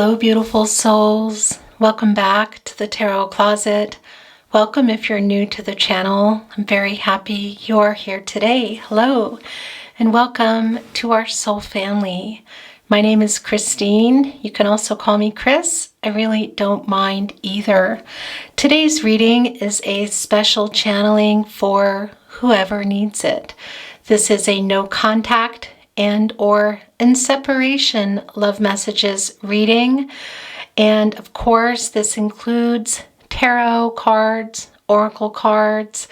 Hello, beautiful souls. Welcome back to the Tarot Closet. Welcome if you're new to the channel. I'm very happy you're here today. Hello, and welcome to our soul family. My name is Christine. You can also call me Chris. I really don't mind either. Today's reading is a special channeling for whoever needs it. This is a no contact and or in separation love messages reading. And of course, this includes tarot cards, oracle cards.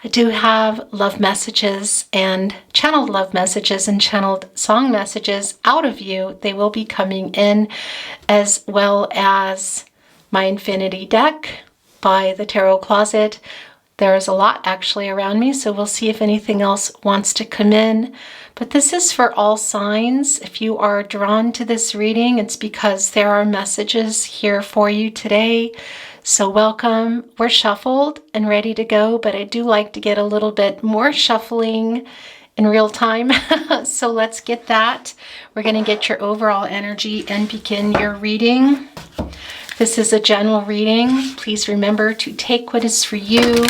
I do have love messages and channeled love messages and channeled song messages out of you. They will be coming in, as well as my infinity deck by the Tarot Closet. There's a lot actually around me, so we'll see if anything else wants to come in. But this is for all signs. If you are drawn to this reading, it's because there are messages here for you today. So welcome. We're shuffled and ready to go, but I do like to get a little bit more shuffling in real time. So let's get that. We're going to get your overall energy and begin your reading. This is a general reading. Please remember to take what is for you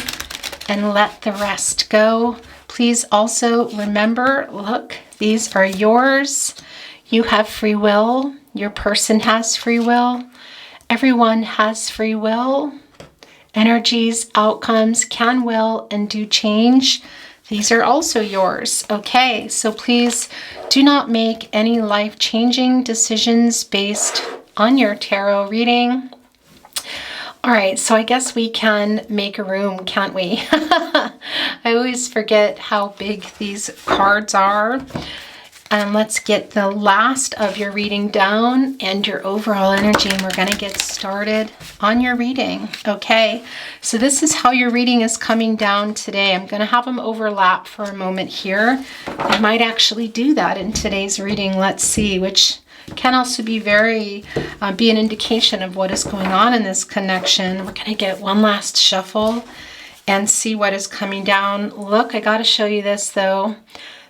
and let the rest go. Please also remember, look, these are yours. You have free will. Your person has free will. Everyone has free will. Energies, outcomes can, will, and do change. These are also yours. Okay, so please do not make any life-changing decisions based on your tarot reading. All right, so I guess we can make a room, can't we? I always forget how big these cards are. And let's get the last of your reading down and your overall energy, and we're going to get started on your reading. Okay, so this is how your reading is coming down today. I'm going to have them overlap for a moment here. I might actually do that in today's reading. Let's see, which can also be be an indication of what is going on in this connection. We're going to get one last shuffle and see what is coming down. Look, I got to show you this though.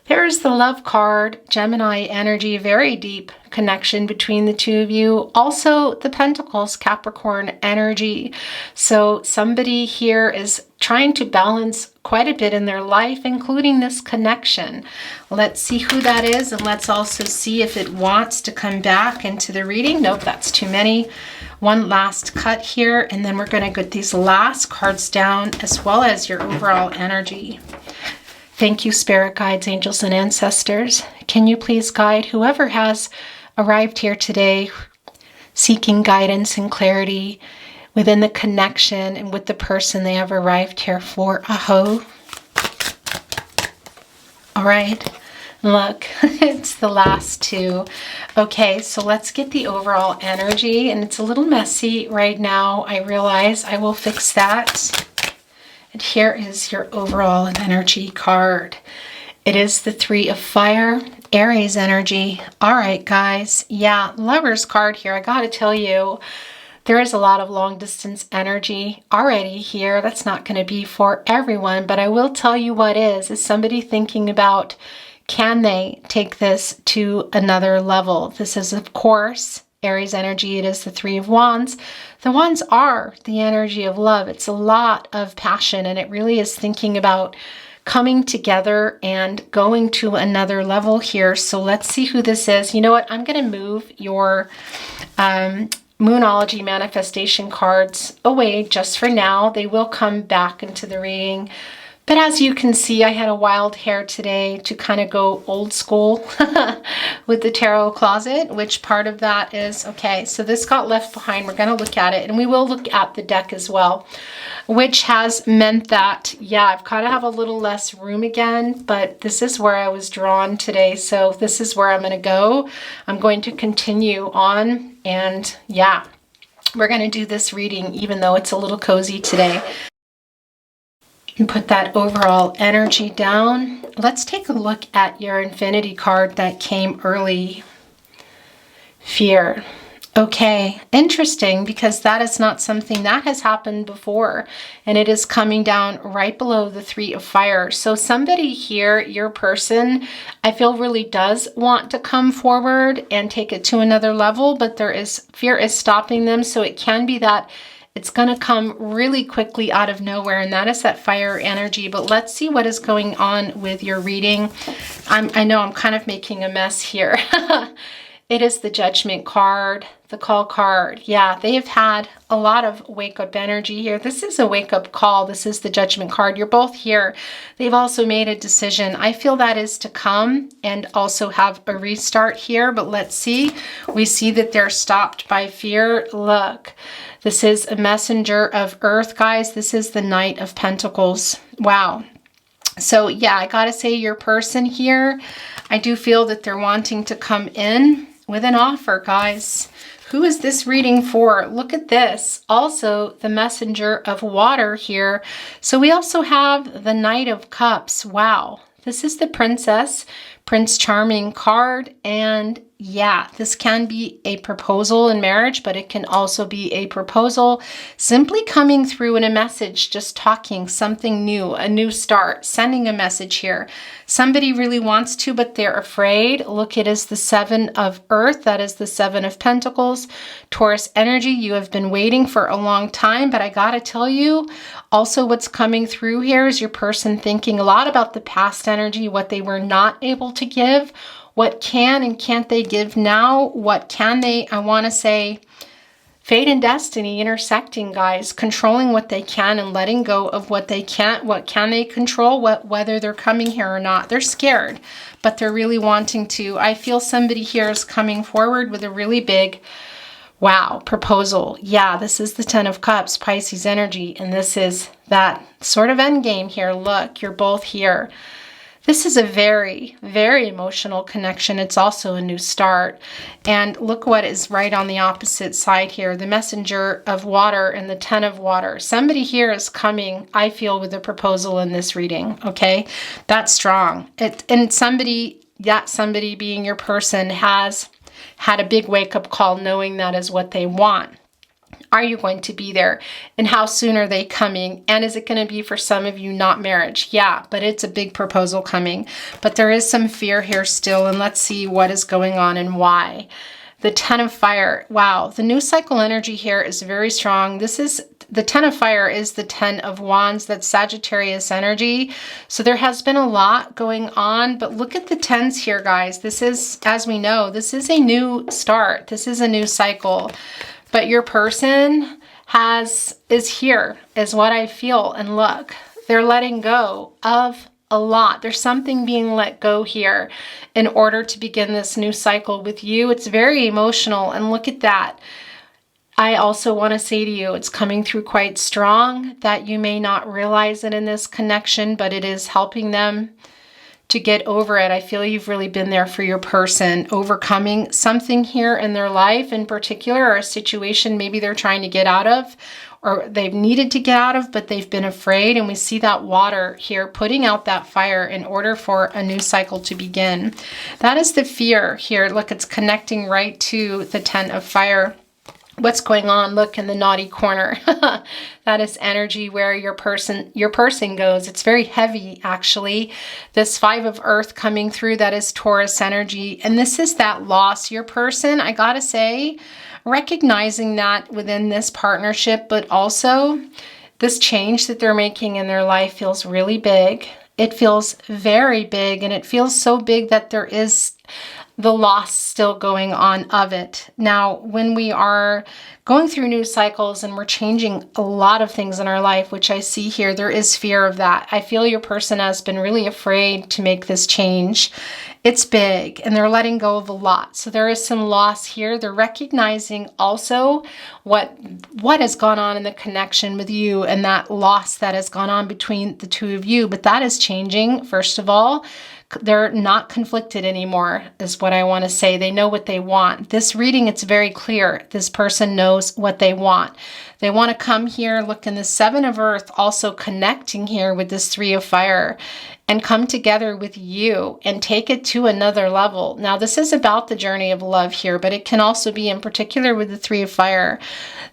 There's the love card, Gemini energy, very deep connection between the two of you. Also the Pentacles, Capricorn energy. So somebody here is trying to balance quite a bit in their life, including this connection. Let's see who that is, and let's also see if it wants to come back into the reading. Nope, that's too many. One last cut here, and then we're going to get these last cards down, as well as your overall energy. Thank you, spirit guides, angels, and ancestors. Can you please guide whoever has arrived here today, seeking guidance and clarity within the connection and with the person they have arrived here for? Aho. All right. Look, it's the last two. Okay, so let's get the overall energy, and it's a little messy right now. I realize I will fix that. And here is your overall energy card. It is the Three of Fire, Aries energy. All right, guys. Yeah, Lover's card here. I got to tell you, there is a lot of long distance energy already here. That's not going to be for everyone, but I will tell you what is somebody thinking about, can they take this to another level? This is, of course, Aries energy. It is the Three of Wands. The Wands are the energy of love. It's a lot of passion, and it really is thinking about coming together and going to another level here. So let's see who this is. You know what? I'm going to move your Moonology manifestation cards away just for now. They will come back into the reading. But as you can see, I had a wild hair today to kind of go old school with the Tarot Closet, which part of that is, okay, so this got left behind. We're going to look at it, and we will look at the deck as well, which has meant that, yeah, I've kind of have a little less room again, but this is where I was drawn today. So this is where I'm going to go. I'm going to continue on, and yeah, we're going to do this reading, even though it's a little cozy today. And put that overall energy down. Let's take a look at your infinity card that came early. Fear. Okay, interesting, because that is not something that has happened before, and it is coming down right below the Three of Fire. So somebody here, your person, I feel really does want to come forward and take it to another level, but fear is stopping them. So it can be that it's going to come really quickly out of nowhere, and that is that fire energy. But let's see what is going on with your reading. I know I'm kind of making a mess here. It is the Judgment card, the call card. Yeah, they have had a lot of wake-up energy here. This is a wake-up call. This is the Judgment card. You're both here. They've also made a decision. I feel that is to come and also have a restart here, but let's see. We see that they're stopped by fear. Look, this is a messenger of earth, guys. This is the Knight of Pentacles. Wow. So yeah, I gotta say, your person here, I do feel that they're wanting to come in with an offer, guys. Who is this reading for? Look at this. Also, the messenger of water here. So we also have the Knight of Cups. Wow. This is the Princess, Prince Charming card. And yeah, this can be a proposal in marriage, but it can also be a proposal simply coming through in a message, just talking something new, a new start, sending a message here. Somebody really wants to, but they're afraid. Look, it is the Seven of Earth. That is the Seven of Pentacles. Taurus energy. You have been waiting for a long time, but I gotta tell you, also what's coming through here is your person thinking a lot about the past energy, what they were not able to give. What can and can't they give now? What can they, I want to say, fate and destiny intersecting, guys, controlling what they can and letting go of what they can't. What can they control? Whether they're coming here or not. They're scared, but they're really wanting to. I feel somebody here is coming forward with a really big, wow, proposal. Yeah, this is the Ten of Cups, Pisces energy, and this is that sort of end game here. Look, you're both here. This is a very, very emotional connection. It's also a new start. And look what is right on the opposite side here. The messenger of water and the Ten of Water. Somebody here is coming, I feel, with a proposal in this reading. Okay, that's strong. And somebody being your person has had a big wake-up call knowing that is what they want. Are you going to be there? And how soon are they coming? And is it going to be for some of you not marriage? Yeah, but it's a big proposal coming. But there is some fear here still. And let's see what is going on and why. The Ten of Fire. Wow, the new cycle energy here is very strong. This is the Ten of Fire is the Ten of Wands. That's Sagittarius energy. So there has been a lot going on. But look at the tens here, guys. This is, as we know, this is a new start. This is a new cycle. But your person is here, is what I feel. And look, they're letting go of a lot. There's something being let go here in order to begin this new cycle with you. It's very emotional. And look at that. I also want to say to you, it's coming through quite strong, that you may not realize it in this connection, but it is helping them to get over it. I feel you've really been there for your person, overcoming something here in their life in particular, or a situation maybe they're trying to get out of, or they've needed to get out of, but they've been afraid. And we see that water here putting out that fire in order for a new cycle to begin. That is the fear here. Look, it's connecting right to the Ten of Fire. What's going on? Look in the naughty corner. That is energy where your person goes. It's very heavy, actually. This Five of Earth coming through, that is Taurus energy. And this is that loss. Your person, I gotta say, recognizing that within this partnership, but also this change that they're making in their life feels really big. It feels very big, and it feels so big that there is the loss still going on of it. Now, when we are going through new cycles and we're changing a lot of things in our life, which I see here, there is fear of that. I feel your person has been really afraid to make this change. It's big, and they're letting go of a lot. So there is some loss here. They're recognizing also what has gone on in the connection with you and that loss that has gone on between the two of you. But that is changing, first of all, they're not conflicted anymore, is what I want to say. They know what they want. This reading, it's very clear. This person knows what they want. They want to come here, look in the Seven of Earth, also connecting here with this Three of Fire, and come together with you and take it to another level. Now, this is about the journey of love here, but it can also be, in particular with the Three of Fire,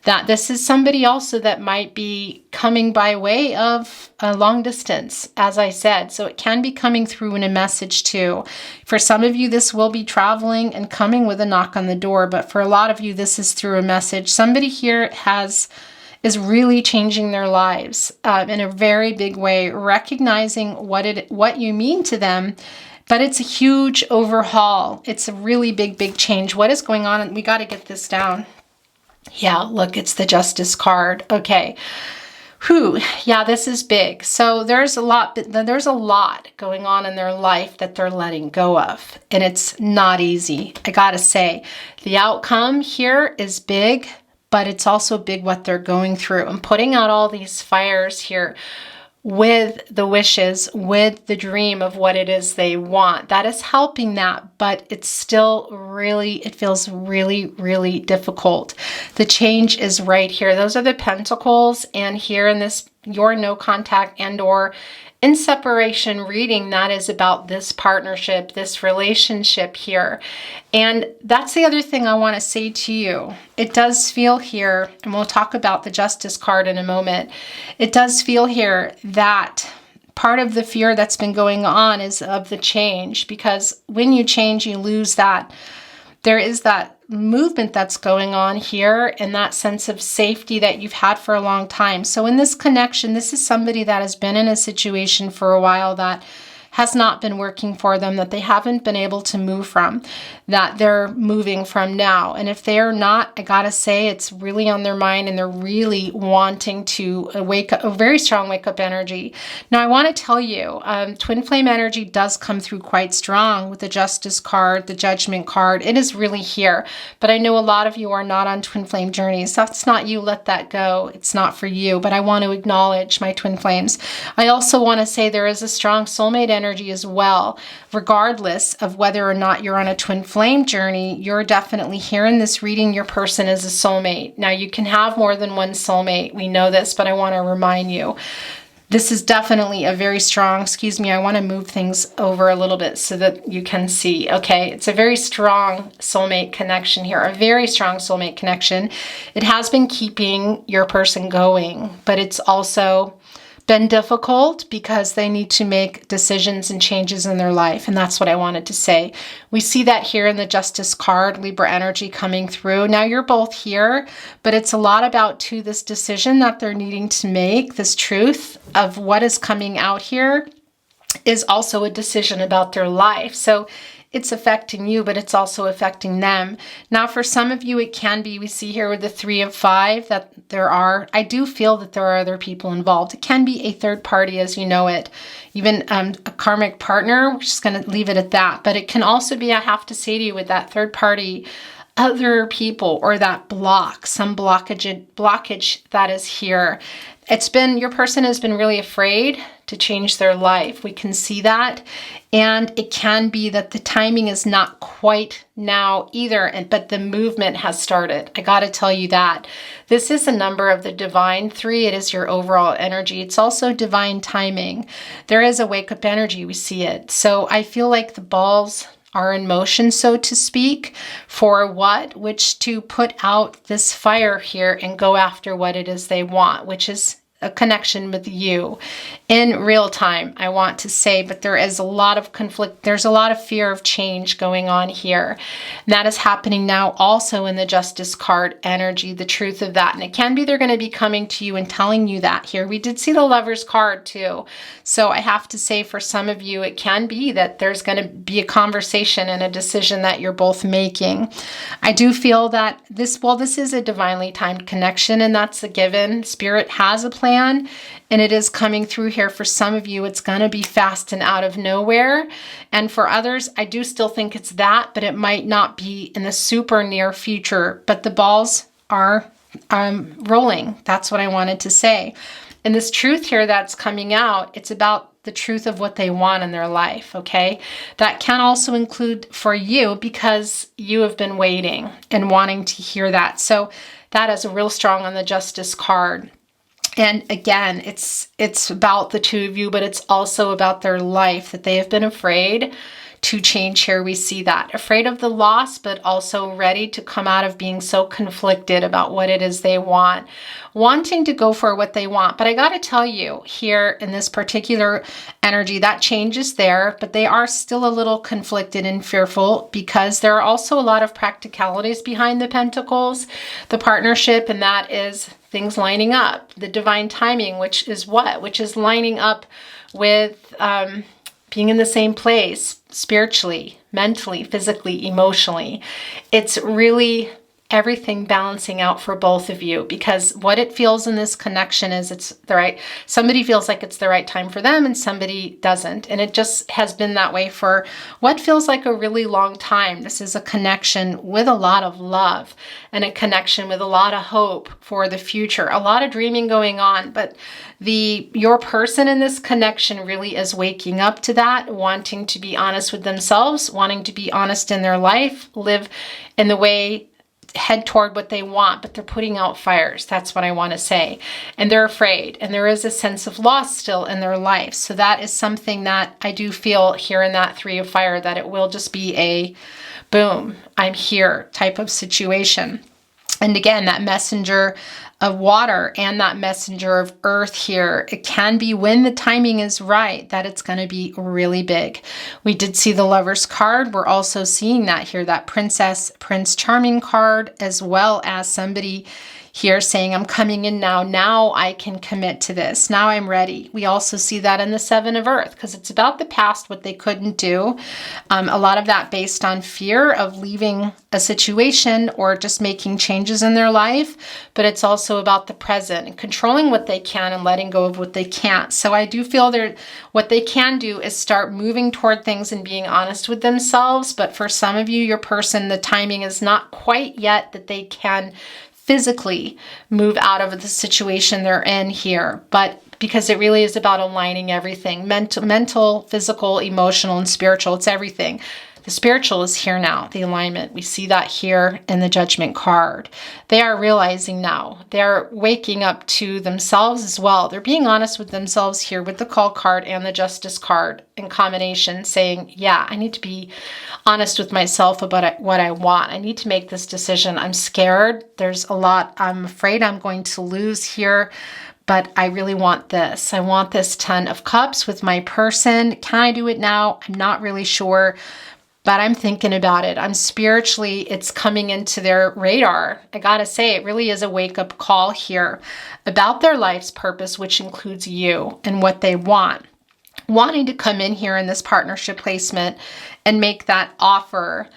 that this is somebody also that might be coming by way of a long distance, as I said. So it can be coming through in a message too. For some of you, this will be traveling and coming with a knock on the door, but for a lot of you, this is through a message. Somebody here is really changing their lives in a very big way, recognizing what you mean to them. But it's a huge overhaul. It's a really big change. What is going on? We got to get this down. Yeah, look, it's the Justice card. Okay. Whew. Yeah, this is big. So there's a lot going on in their life that they're letting go of. And it's not easy. I got to say, the outcome here is big, but it's also big what they're going through. I'm putting out all these fires here with the wishes, with the dream of what it is they want. That is helping that, but it's still it feels really difficult. The change is right here. Those are the Pentacles, and here in this, your no contact and or in separation reading, that is about this partnership, this relationship here. And that's the other thing I want to say to you. It does feel here, and we'll talk about the Justice card in a moment. It does feel here that part of the fear that's been going on is of the change, because when you change, you lose that. There is that movement that's going on here and that sense of safety that you've had for a long time. So in this connection, this is somebody that has been in a situation for a while that has not been working for them, that they haven't been able to move from, that they're moving from now. And if they're not, I gotta say, it's really on their mind, and they're really wanting to wake up, a very strong wake up energy. Now, I want to tell you, twin flame energy does come through quite strong with the Justice card, the Judgment card. It is really here. But I know a lot of you are not on twin flame journeys. That's not you. Let that go. It's not for you. But I want to acknowledge my twin flames. I also want to say there is a strong soulmate energy as well. Regardless of whether or not you're on a twin flame journey, you're definitely here in this reading. Your person is a soulmate. Now, you can have more than one soulmate. We know this, but I want to remind you, this is definitely a very strong, I want to move things over a little bit so that you can see. Okay, it's a very strong soulmate connection here, a very strong soulmate connection. It has been keeping your person going, but it's also been difficult because they need to make decisions and changes in their life. And that's what I wanted to say. We see that here in the Justice card, Libra energy coming through. Now you're both here, but it's a lot about too this decision that they're needing to make. This truth of what is coming out here is also a decision about their life. So it's affecting you, but it's also affecting them. Now, for some of you, it can be, we see here with the 3 of 5 that I do feel that there are other people involved. It can be a third party as you know it, even a karmic partner. We're just going to leave it at that. But it can also be, I have to say to you, with that third party, other people or that block, some blockage that is here. Your person has been really afraid to change their life. We can see that. And it can be that the timing is not quite now either, but the movement has started. I got to tell you that. This is a number of the divine 3. It is your overall energy. It's also divine timing. There is a wake-up energy. We see it. So I feel like the balls are in motion, so to speak, for what? Which to put out this fire here and go after what it is they want, which is a connection with you in real time, I want to say, but there is a lot of conflict. There's a lot of fear of change going on here. And that is happening now also in the Justice card energy, the truth of that. And it can be they're going to be coming to you and telling you that here. We did see the Lover's card too. So I have to say for some of you, it can be that there's going to be a conversation and a decision that you're both making. I do feel that this is a divinely timed connection, and that's a given. Spirit has a plan. And it is coming through here. For some of you, it's going to be fast and out of nowhere. And for others, I do still think it's that, but it might not be in the super near future. But the balls are rolling. That's what I wanted to say. And this truth here that's coming out, it's about the truth of what they want in their life, okay? That can also include for you because you have been waiting and wanting to hear that. So that is a real strong on the Justice card. And again, it's about the two of you, but it's also about their life, that they have been afraid to change here. We see that. Afraid of the loss, but also ready to come out of being so conflicted about what it is they want. Wanting to go for what they want. But I got to tell you, here in this particular energy, that change is there, but they are still a little conflicted and fearful because there are also a lot of practicalities behind the Pentacles, the partnership, and that is things lining up. The divine timing, which is what? Which is lining up with being in the same place spiritually, mentally, physically, emotionally. It's really everything balancing out for both of you, because what it feels in this connection is it's the right, somebody feels like it's the right time for them and somebody doesn't. And it just has been that way for what feels like a really long time. This is a connection with a lot of love and a connection with a lot of hope for the future, a lot of dreaming going on. But your person in this connection really is waking up to that, wanting to be honest with themselves, wanting to be honest in their life, live in the way, head toward what they want, but they're putting out fires. That's what I want to say. And they're afraid. And there is a sense of loss still in their life. So that is something that I do feel here in that Three of Fire, that it will just be a boom, I'm here type of situation. And again, that messenger of water and that messenger of earth here, it can be when the timing is right that it's going to be really big. We did see the Lover's card. We're also seeing that here, that Princess, Prince Charming card, as well as somebody here saying, I'm coming in now. Now I can commit to this. Now I'm ready. We also see that in the Seven of Earth because it's about the past, what they couldn't do. A lot of that based on fear of leaving a situation or just making changes in their life. But it's also about the present and controlling what they can and letting go of what they can't. So I do feel that what they can do is start moving toward things and being honest with themselves. But for some of you, your person, the timing is not quite yet that they can physically move out of the situation they're in here, but because it really is about aligning everything, mental, physical, emotional, and spiritual. It's everything. The spiritual is here now, the alignment. We see that here in the Judgment card. They are realizing now. They're waking up to themselves as well. They're being honest with themselves here with the Call card and the Justice card in combination, saying, yeah, I need to be honest with myself about what I want. I need to make this decision. I'm scared. There's a lot I'm afraid I'm going to lose here. But I really want this. I want this 10 of Cups with my person. Can I do it now? I'm not really sure. But I'm thinking about it. I'm spiritually, it's coming into their radar. I gotta say, it really is a wake-up call here about their life's purpose, which includes you and what they want. Wanting to come in here in this partnership placement and make that offer.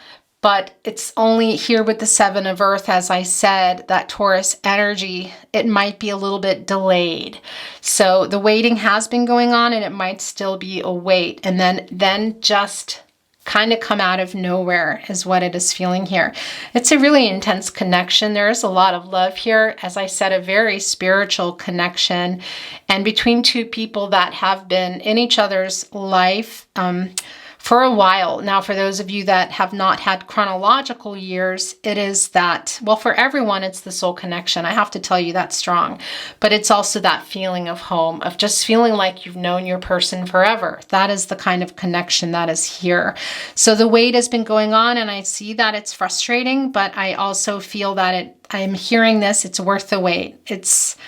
But it's only here with the Seven of Earth, as I said, that Taurus energy, it might be a little bit delayed. So the waiting has been going on and it might still be a wait. And then just kind of come out of nowhere is what it is feeling here. It's a really intense connection. There is a lot of love here. As I said, a very spiritual connection. And between two people that have been in each other's life for a while. Now, for those of you that have not had chronological years, it is that, well, for everyone, it's the soul connection. I have to tell you that's strong. But it's also that feeling of home, of just feeling like you've known your person forever. That is the kind of connection that is here. So the wait has been going on, and I see that it's frustrating, but I also feel that I'm hearing this, it's worth the wait. It's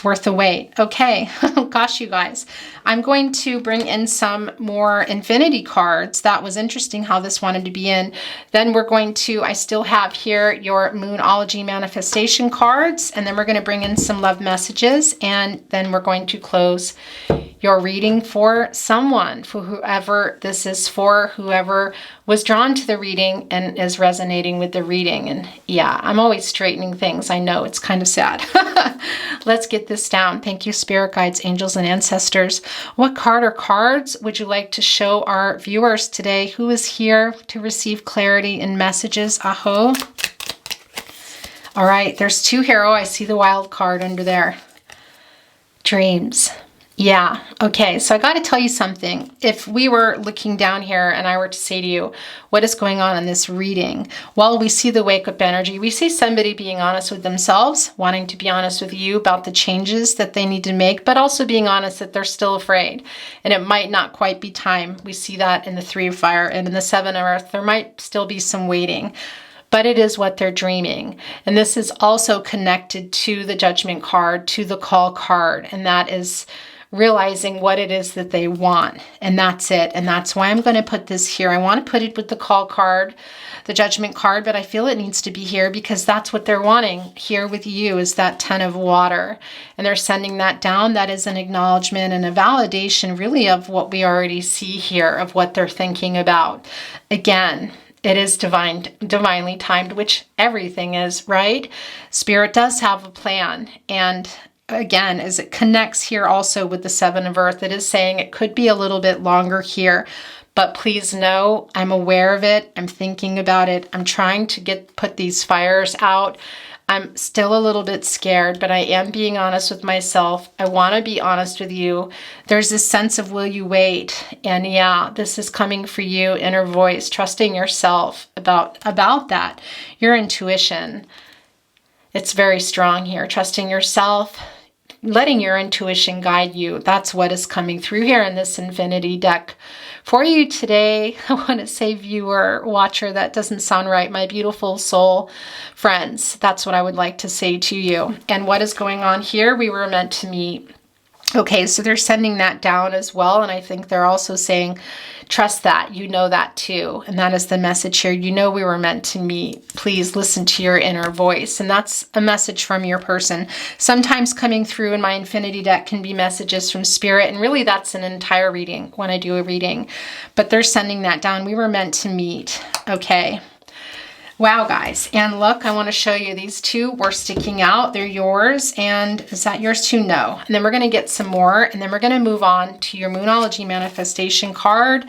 worth the wait. Okay. Gosh, you guys. I'm going to bring in some more infinity cards. That was interesting how this wanted to be in. Then we're going to, I still have here your Moonology manifestation cards. And then we're going to bring in some love messages. And then we're going to close your reading for someone, for whoever this is for, whoever was drawn to the reading and is resonating with the reading. And yeah, I'm always straightening things. I know it's kind of sad. Let's get this down. Thank you, spirit guides, angels, and ancestors. What card or cards would you like to show our viewers today? Who is here to receive clarity and messages? Aho. All right, there's two here. Oh, I see the wild card under there. Dreams. Yeah. Okay. So I got to tell you something. If we were looking down here and I were to say to you, what is going on in this reading? Well, we see the wake up energy. We see somebody being honest with themselves, wanting to be honest with you about the changes that they need to make, but also being honest that they're still afraid. And it might not quite be time. We see that in the 3 of Fire and in the 7 of Earth. There might still be some waiting, but it is what they're dreaming. And this is also connected to the Judgment card, to the Call card. And that is realizing what it is that they want. And that's it. And that's why I'm going to put this here. I want to put it with the Call card, the Judgment card, but I feel it needs to be here because that's what they're wanting here with you, is that 10 of water. And they're sending that down. That is an acknowledgement and a validation really of what we already see here, of what they're thinking about. Again, it is divinely timed, which everything is, right? Spirit does have a plan. And again, as it connects here also with the 7 of Earth, it is saying it could be a little bit longer here, but please know I'm aware of it. I'm thinking about it. I'm trying to put these fires out. I'm still a little bit scared, but I am being honest with myself. I want to be honest with you. There's this sense of, will you wait? And yeah, this is coming for you, inner voice, trusting yourself about that, your intuition. It's very strong here, trusting yourself, letting your intuition guide you. That's what is coming through here in this infinity deck. For you today, I want to say viewer, watcher, that doesn't sound right, my beautiful soul friends. That's what I would like to say to you. And what is going on here? We were meant to meet. Okay, so they're sending that down as well. And I think they're also saying, trust that, you know that too. And that is the message here. You know we were meant to meet. Please listen to your inner voice. And that's a message from your person. Sometimes coming through in my infinity deck can be messages from spirit. And really that's an entire reading when I do a reading. But they're sending that down. We were meant to meet. Okay. Wow, guys. And look, I want to show you these two were sticking out. They're yours. And is that yours too? No. And then we're going to get some more. And then we're going to move on to your Moonology manifestation card.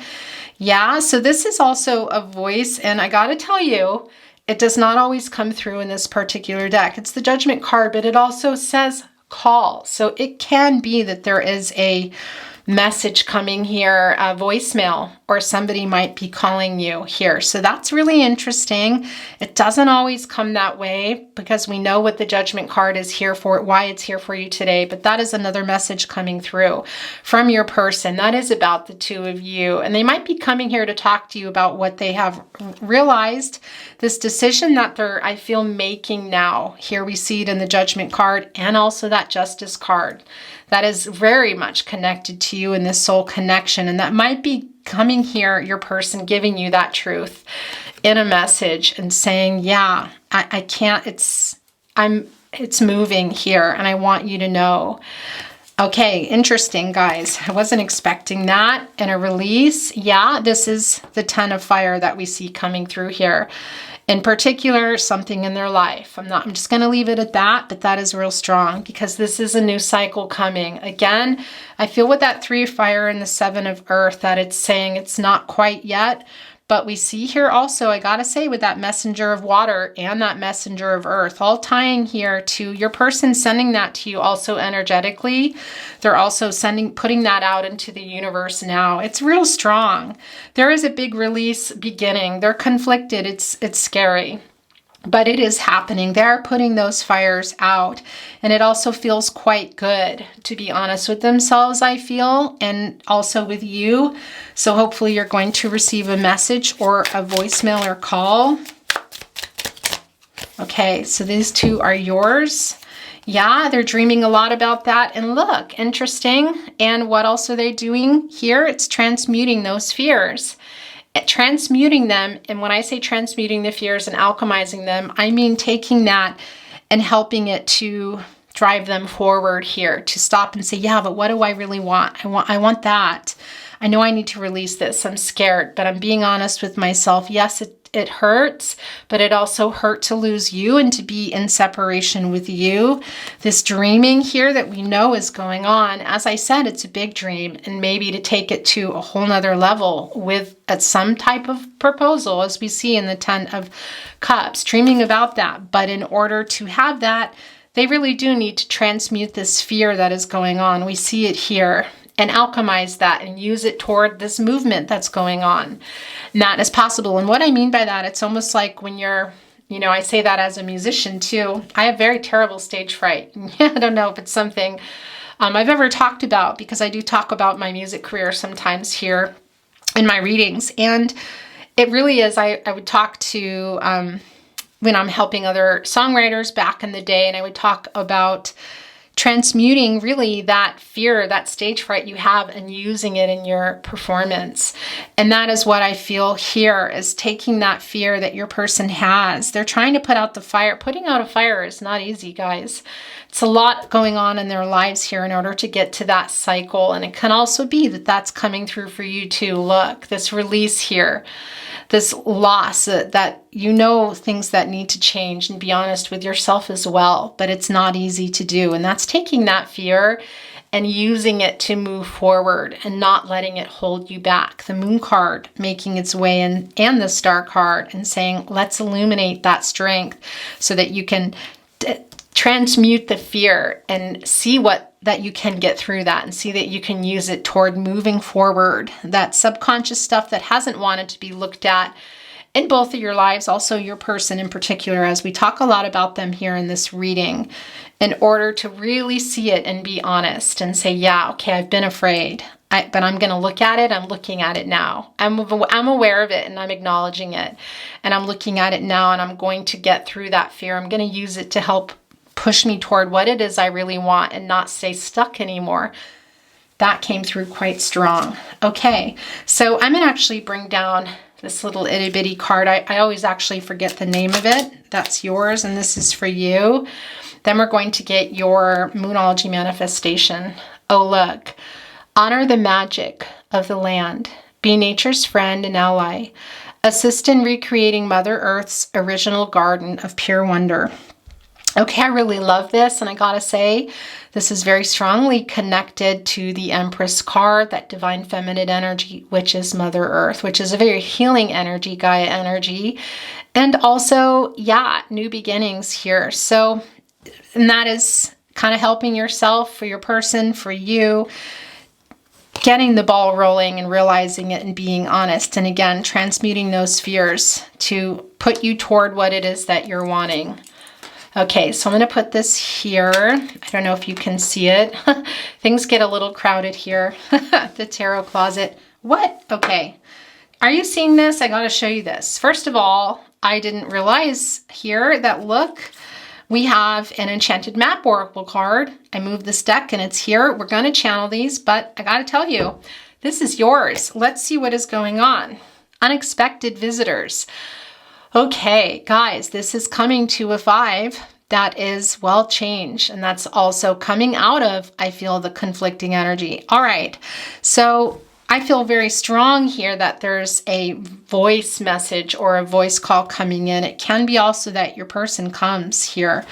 Yeah, so this is also a voice. And I got to tell you, it does not always come through in this particular deck. It's the Judgment card, but it also says call. So it can be that there is a message coming here, a voicemail, or somebody might be calling you here. So that's really interesting. It doesn't always come that way because we know what the Judgment card is here for, why it's here for you today. But that is another message coming through from your person. That is about the two of you. And they might be coming here to talk to you about what they have realized, this decision that they're, I feel, making now. Here we see it in the Judgment card and also that Justice card. That is very much connected to you in this soul connection. And that might be coming here, your person giving you that truth in a message and saying, yeah, I can't, it's moving here and I want you to know. Okay, interesting, guys. I wasn't expecting that. And a release. Yeah, this is the 10 of Fire that we see coming through here. In particular, something in their life. I'm just going to leave it at that, but that is real strong because this is a new cycle coming. Again, I feel with that 3 of Fire and the 7 of Earth that it's saying it's not quite yet, but we see here also, I got to say, with that Messenger of Water and that Messenger of Earth, all tying here to your person sending that to you also energetically. They're also putting that out into the universe now. It's real strong. There is a big release beginning. They're conflicted. It's scary. But it is happening. They're putting those fires out. And it also feels quite good, to be honest with themselves, I feel, and also with you. So hopefully you're going to receive a message or a voicemail or call. Okay, so these two are yours. Yeah, they're dreaming a lot about that. And look, interesting. And what else are they doing here? It's transmuting those fears. Transmuting them, and when I say transmuting the fears and alchemizing them, I mean taking that and helping it to drive them forward here, to stop and say, yeah, but what do I really want? I want that. I know I need to release this. I'm scared, but I'm being honest with myself. Yes, it hurts, but it also hurt to lose you and to be in separation with you. This dreaming here that we know is going on, as I said, it's a big dream, and maybe to take it to a whole nother level with some type of proposal, as we see in the 10 of Cups, dreaming about that. But in order to have that, they really do need to transmute this fear that is going on. We see it here, and alchemize that and use it toward this movement that's going on. And that is possible. And what I mean by that, it's almost like when you're, I say that as a musician too. I have very terrible stage fright. I don't know if it's something I've ever talked about, because I do talk about my music career sometimes here in my readings. And it really is, I would talk to, when I'm helping other songwriters back in the day, and I would talk about transmuting really that fear, that stage fright you have, and using it in your performance. And that is what I feel here, is taking that fear that your person has. They're trying to put out the fire. Putting out a fire is not easy, guys. It's a lot going on in their lives here in order to get to that cycle. And it can also be that that's coming through for you too. Look, this release here, this loss, that things that need to change, and be honest with yourself as well. But it's not easy to do. And that's taking that fear and using it to move forward and not letting it hold you back. The moon card making its way in, and the star card, and saying, let's illuminate that strength so that you can transmute the fear and see that you can get through that, and see that you can use it toward moving forward. That subconscious stuff that hasn't wanted to be looked at in both of your lives, also your person in particular, as we talk a lot about them here in this reading, in order to really see it and be honest and say, yeah, okay, I've been afraid, but I'm going to look at it. I'm looking at it now. I'm aware of it, and I'm acknowledging it, and I'm looking at it now, and I'm going to get through that fear. I'm going to use it to help push me toward what it is I really want, and not stay stuck anymore. That came through quite strong. Okay, so I'm going to actually bring down this little itty bitty card. I always actually forget the name of it. That's yours, and this is for you. Then we're going to get your Moonology manifestation. Oh, look. Honor the magic of the land. Be nature's friend and ally. Assist in recreating Mother Earth's original garden of pure wonder. Okay, I really love this, and I gotta say, this is very strongly connected to the Empress card, that divine feminine energy, which is Mother Earth, which is a very healing energy, Gaia energy, and also, yeah, new beginnings here. So, and that is kind of helping yourself, for your person, for you, getting the ball rolling and realizing it and being honest. And again, transmuting those fears to put you toward what it is that you're wanting. Okay, so I'm going to put this here. I don't know if you can see it. Things get a little crowded here. The tarot closet. What? Okay. Are you seeing this? I got to show you this. First of all, I didn't realize here that, look, we have an Enchanted Map Oracle card. I moved this deck and it's here. We're going to channel these, but I got to tell you, this is yours. Let's see what is going on. Unexpected visitors. Okay, guys, this is coming to a 5 that is, well, change. And that's also coming out of, I feel, the conflicting energy. All right, so I feel very strong here that there's a voice message or a voice call coming in. It can be also that your person comes here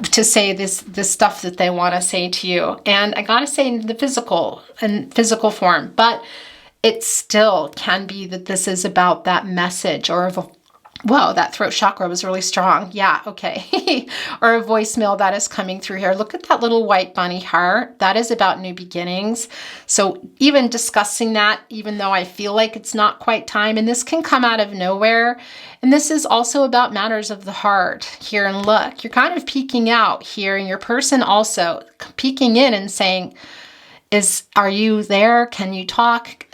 to say this stuff that they want to say to you. And I got to say in the physical form, but it still can be that this is about that message, or wow, that throat chakra was really strong. Yeah, okay. Or a voicemail that is coming through here. Look at that little white bunny heart. That is about new beginnings. So even discussing that, even though I feel like it's not quite time, and this can come out of nowhere. And this is also about matters of the heart here. And look, you're kind of peeking out here, and your person also peeking in and saying, are you there? Can you talk?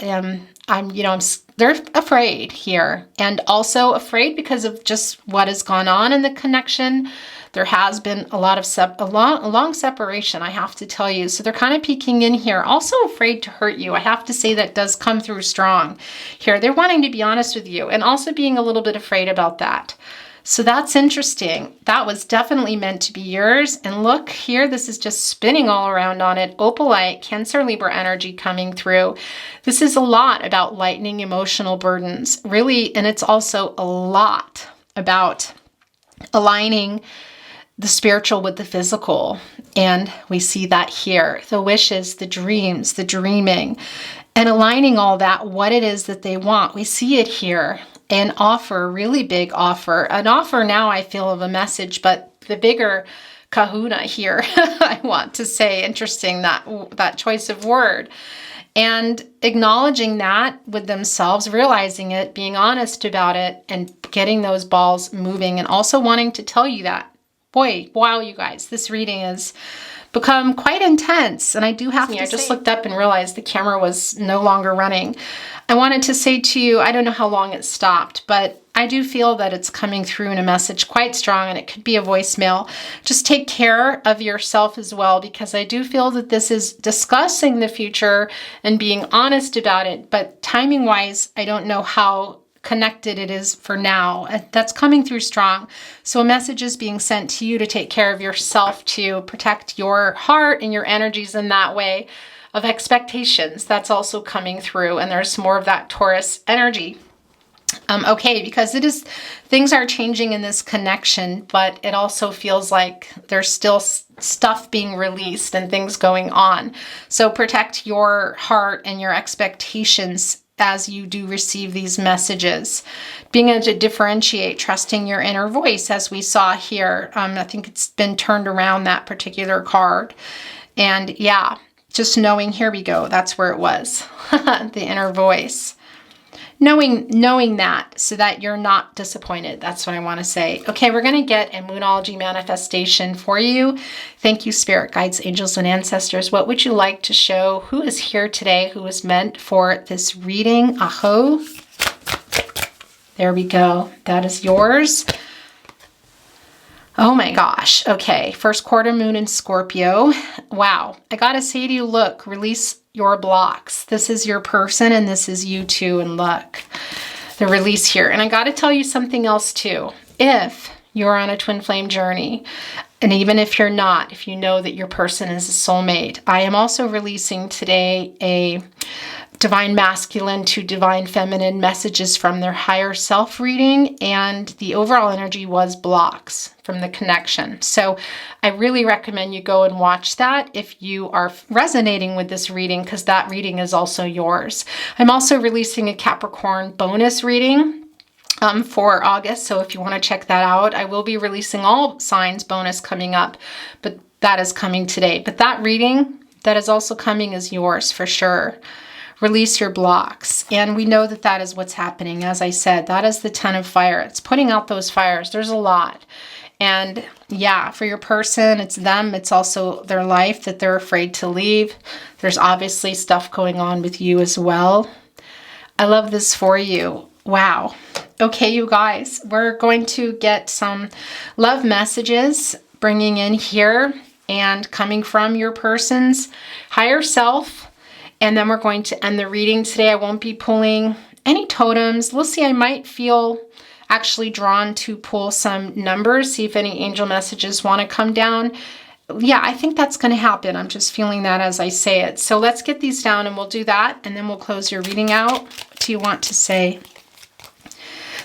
They're afraid here, and also afraid because of just what has gone on in the connection. There has been a lot of a long separation, I have to tell you. So they're kind of peeking in here, also afraid to hurt you. I have to say that does come through strong here. They're wanting to be honest with you, and also being a little bit afraid about that. So that's interesting. That was definitely meant to be yours. And look here, this is just spinning all around on it. Opalite, Cancer, Libra energy coming through. This is a lot about lightening emotional burdens, really. And it's also a lot about aligning the spiritual with the physical. And we see that here. The wishes, the dreams, the dreaming, and aligning all that, what it is that they want. We see it here. An offer, really big offer. An offer now, I feel, of a message, but the bigger kahuna here. I want to say, interesting, that choice of word. And acknowledging that with themselves, realizing it, being honest about it, and getting those balls moving, and also wanting to tell you that. Boy, wow, you guys, this reading has become quite intense. And I do have to I just looked up and realized the camera was no longer running. I wanted to say to you, I don't know how long it stopped, but I do feel that it's coming through in a message quite strong, and it could be a voicemail. Just take care of yourself as well, because I do feel that this is discussing the future and being honest about it. But timing wise, I don't know how connected it is for now. That's coming through strong. So a message is being sent to you to take care of yourself, to protect your heart and your energies in that way, of expectations. That's also coming through. And there's more of that Taurus energy. Okay, because things are changing in this connection, but it also feels like there's still stuff being released and things going on. So protect your heart and your expectations as you do receive these messages. Being able to differentiate, trusting your inner voice, as we saw here. I think it's been turned around, that particular card. And yeah, just knowing, here we go, that's where it was, the inner voice. Knowing that, so that you're not disappointed. That's what I want to say. Okay, we're going to get a Moonology manifestation for you. Thank you, spirit guides, angels, and ancestors. What would you like to show? Who is here today? Who is meant for this reading? Aho. There we go. That is yours. Oh my gosh. Okay, first quarter moon in Scorpio. Wow. I gotta say to you, look, release your blocks. This is your person, and this is you too. And look, the release here. And I gotta tell you something else too. If you're on a twin flame journey, and even if you're not, if you know that your person is a soulmate, I am also releasing today a divine masculine to divine feminine messages from their higher self reading, and the overall energy was blocks from the connection. So I really recommend you go and watch that if you are resonating with this reading, because that reading is also yours. I'm also releasing a Capricorn bonus reading for August, so if you want to check that out, I will be releasing all signs bonus coming up, but that is coming today. But that reading that is also coming is yours for sure. Release your blocks. And we know that that is what's happening. As I said, that is the 10 of fire. It's putting out those fires. There's a lot. And yeah, for your person, it's them. It's also their life that they're afraid to leave. There's obviously stuff going on with you as well. I love this for you. Wow. Okay, you guys, we're going to get some love messages bringing in here and coming from your person's higher self. And then we're going to end the reading today. I won't be pulling any totems. We'll see. I might feel actually drawn to pull some numbers, see if any angel messages want to come down. Yeah, I think that's going to happen. I'm just feeling that as I say it. So let's get these down and we'll do that. And then we'll close your reading out. What do you want to say?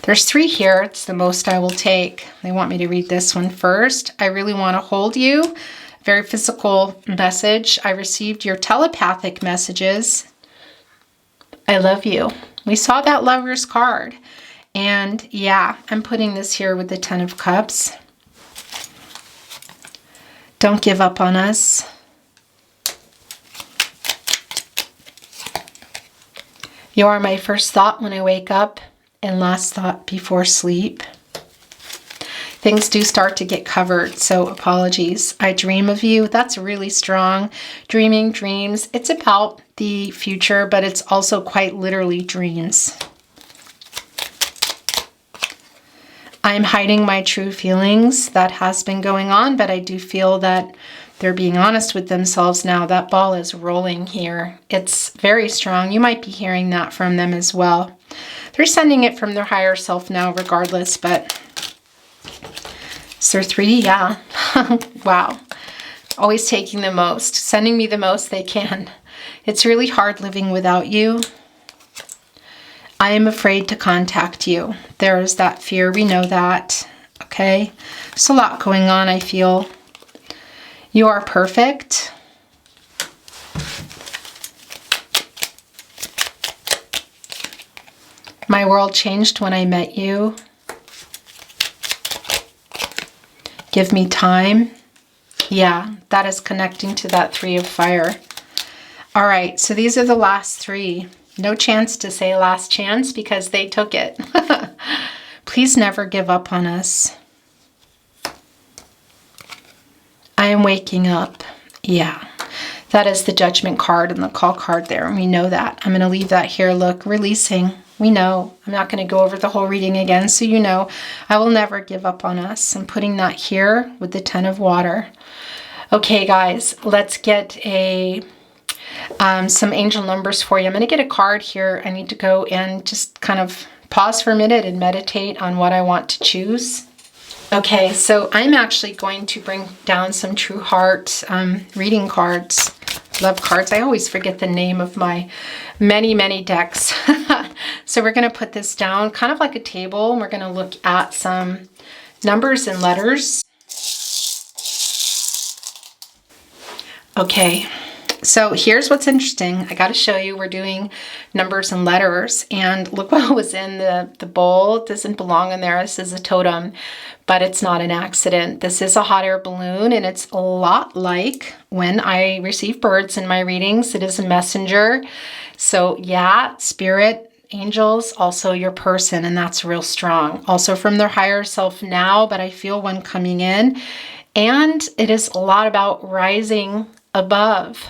There's 3 here. It's the most I will take. They want me to read this one first. I really want to hold you. Very physical message. I received your telepathic messages. I love you. We saw that Lover's card. And yeah, I'm putting this here with the 10 of Cups. Don't give up on us. You are my first thought when I wake up and last thought before sleep. Things do start to get covered, so apologies. I dream of you. That's really strong. Dreaming dreams. It's about the future, but it's also quite literally dreams. I'm hiding my true feelings. That has been going on, but I do feel that they're being honest with themselves now. That ball is rolling here. It's very strong. You might be hearing that from them as well. They're sending it from their higher self now regardless, but... Sir 3, yeah. Wow. Always taking the most, sending me the most they can. It's really hard living without you. I am afraid to contact you. There is that fear. We know that. Okay. There's a lot going on, I feel. You are perfect. My world changed when I met you. Give me time. Yeah, that is connecting to that 3 of fire. All right, so these are the last 3. No chance to say last chance because they took it. Please never give up on us. I am waking up. Yeah, that is the Judgment card and the Call card there. And we know that. I'm going to leave that here. Look, releasing. We know. I'm not going to go over the whole reading again. So you know, I will never give up on us. I'm putting that here with the 10 of water. Okay, guys, let's get some angel numbers for you. I'm going to get a card here. I need to go and just kind of pause for a minute and meditate on what I want to choose. Okay, so I'm actually going to bring down some True Heart reading cards, love cards. I always forget the name of my many, many decks. So we're going to put this down kind of like a table, and we're going to look at some numbers and letters. Okay. So here's what's interesting. I got to show you, we're doing numbers and letters, and look what was in the bowl. It doesn't belong in there. This is a totem, but it's not an accident. This is a hot air balloon, and it's a lot like when I receive birds in my readings. It is a messenger. So yeah, spirit, angels, also your person, and that's real strong. Also from their higher self now, but I feel one coming in. And it is a lot about rising above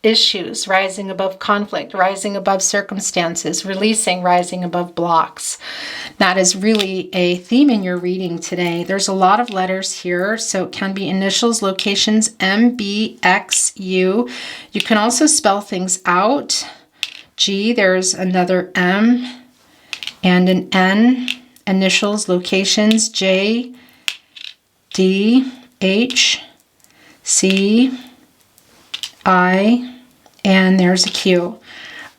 issues, rising above conflict, rising above circumstances, releasing, rising above blocks. That is really a theme in your reading today. There's a lot of letters here, so it can be initials, locations, M, B, X, U. You can also spell things out. G, there's another M and an N. Initials, locations, J, D, H, C, I, and there's a Q.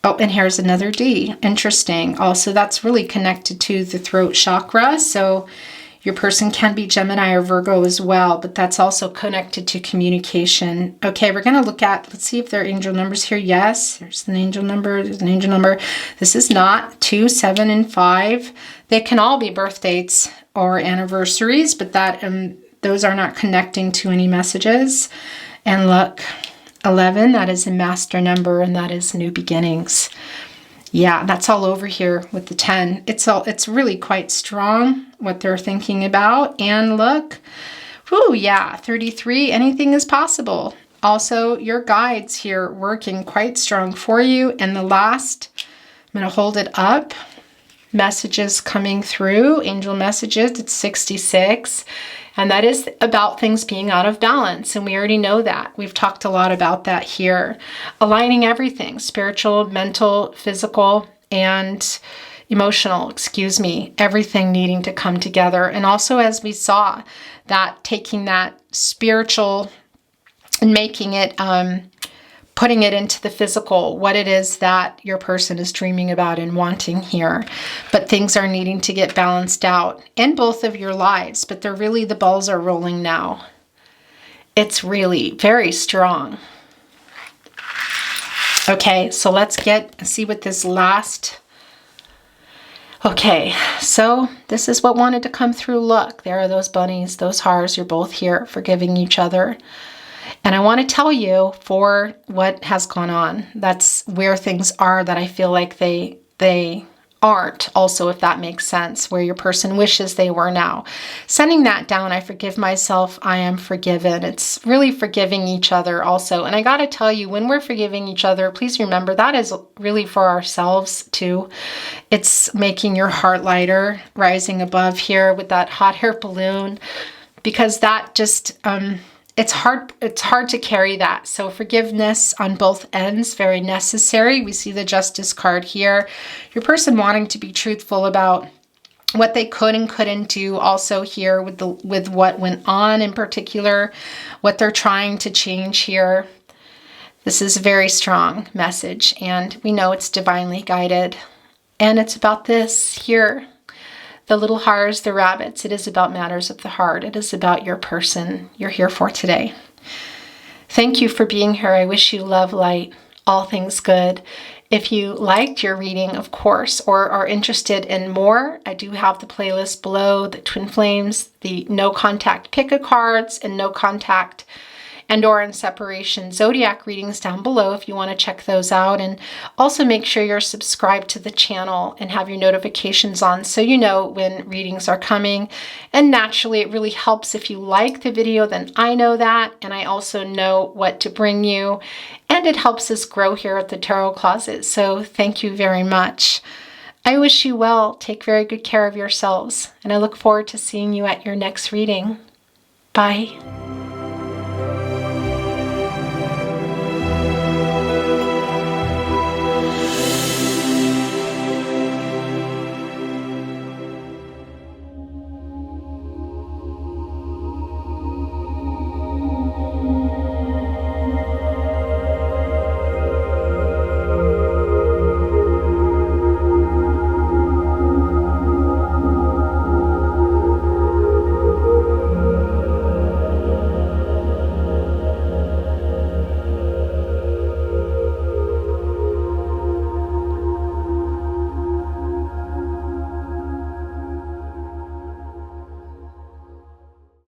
Oh, and here's another D. Interesting. Also, that's really connected to the throat chakra. So your person can be Gemini or Virgo as well, but that's also connected to communication. Okay, we're going to look at, let's see if there are angel numbers here. Yes, there's an angel number. There's an angel number. This is not 2, 7, and 5. They can all be birth dates or anniversaries, but that those are not connecting to any messages. And look, 11, that is a master number, and that is new beginnings. Yeah, that's all over here with the 10. It's really quite strong what they're thinking about. And look, whoo, yeah, 33, anything is possible. Also, your guides here working quite strong for you. And the last, I'm going to hold it up. Messages coming through, angel messages, it's 66. And that is about things being out of balance. And we already know that. We've talked a lot about that here. Aligning everything, spiritual, mental, physical, and emotional, everything needing to come together. And also, as we saw, that taking that spiritual and making it, putting it into the physical, what it is that your person is dreaming about and wanting here. But things are needing to get balanced out in both of your lives, but they're really, the balls are rolling now. It's really very strong. Okay, so let's see what this last. Okay, so this is what wanted to come through. Look, there are those bunnies, those hearts. You're both here forgiving each other. And I want to tell you for what has gone on. That's where things are that I feel like they aren't, also, if that makes sense, where your person wishes they were now. Sending that down, I forgive myself, I am forgiven. It's really forgiving each other also. And I got to tell you, when we're forgiving each other, please remember that is really for ourselves too. It's making your heart lighter, rising above here with that hot air balloon, because that just, it's hard to carry that. So forgiveness on both ends, very necessary. We see the Justice card here. Your person wanting to be truthful about what they could and couldn't do, also here with what went on in particular, what they're trying to change here. This is a very strong message, and we know it's divinely guided. And it's about this here. The little hearts, the rabbits, it is about matters of the heart. It is about your person you're here for today. Thank you for being here. I wish you love, light, all things good. If you liked your reading, of course, or are interested in more, I do have the playlist below, the Twin Flames, the no contact pick a cards, and no contact and or in separation zodiac readings down below if you want to check those out. And also make sure you're subscribed to the channel and have your notifications on so you know when readings are coming. And naturally, it really helps if you like the video, then I know that, and I also know what to bring you. And it helps us grow here at the Tarot Closet. So thank you very much. I wish you well. Take very good care of yourselves, and I look forward to seeing you at your next reading. Bye.